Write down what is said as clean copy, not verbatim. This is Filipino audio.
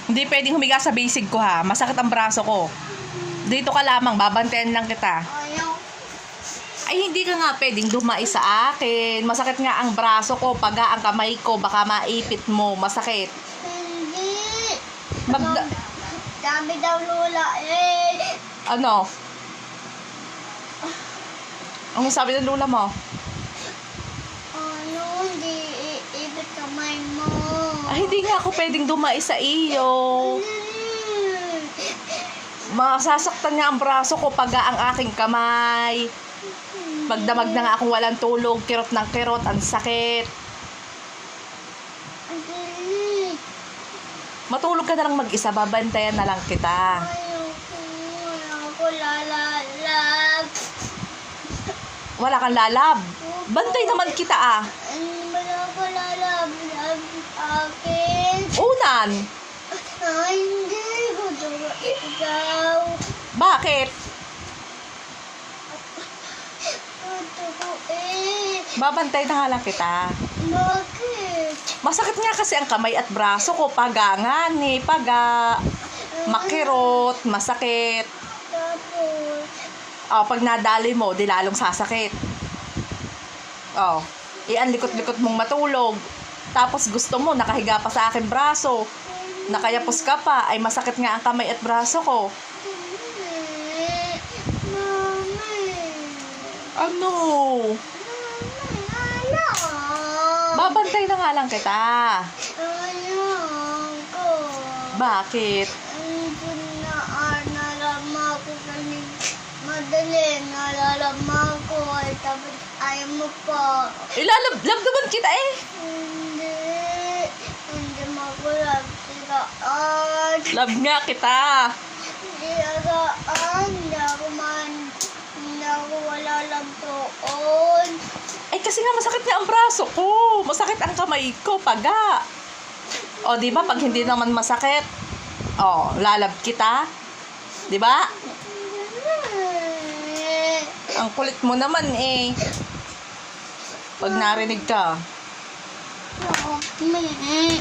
Hindi pwedeng humiga sa basic ko ha. Masakit ang braso ko. Dito ka lamang, babantayan lang kita. Ayaw. Ay, hindi ka nga pwedeng dumai sa akin. Masakit nga ang braso ko, paga ang kamay ko, baka maipit mo. Masakit. Hindi. Magda... Dami daw lola eh. Ano? Ang sabi ng lula mo? Ano, hindi iibig kamay mo. Ay, hindi nga ako pwedeng dumai sa iyo. Masasaktan nga ang braso ko, paga ang aking kamay. Magdamag na nga akong walang tulog, kirot ng kirot, ang sakit. Hindi. Matulog ka na lang mag-isa, babantayan na lang kita. Ayoko lalalab. Wala kang lalab. Bantay naman kita ah. Wala ko lalalab akin. Unan. Ay, hindi. Gusto ko ikaw. Bakit? Gusto ko eh. Babantay na nga lang kita. Bakit? Masakit nga kasi ang kamay at braso ko. Pagangan eh. Paga. Makirot. Masakit. Tapos, Pag nadali mo, di lalong sasakit. Iyan likot-likot mong matulog. Tapos gusto mo, nakahiga pa sa akin braso. Nakayapos ka pa, ay masakit nga ang kamay at braso ko. Mami. Ano? Ano? Babantay na nga lang kita. Ayoko. Bakit? Hindi na nalalama ko kanina. Madali, nalalama ko. Ay, tapos ayaw mo pa. Labdaban kita eh. Hindi. Hindi makulab. Sigaan. Love nga kita. Sigaan. Hindi ako wala lang doon. Ay kasi nga masakit nga ang braso ko. Masakit ang kamay ko, paga. Di ba pag hindi naman masakit, lalab kita. Di ba? Ang kulit mo naman eh. Pag narinig ka. Mami.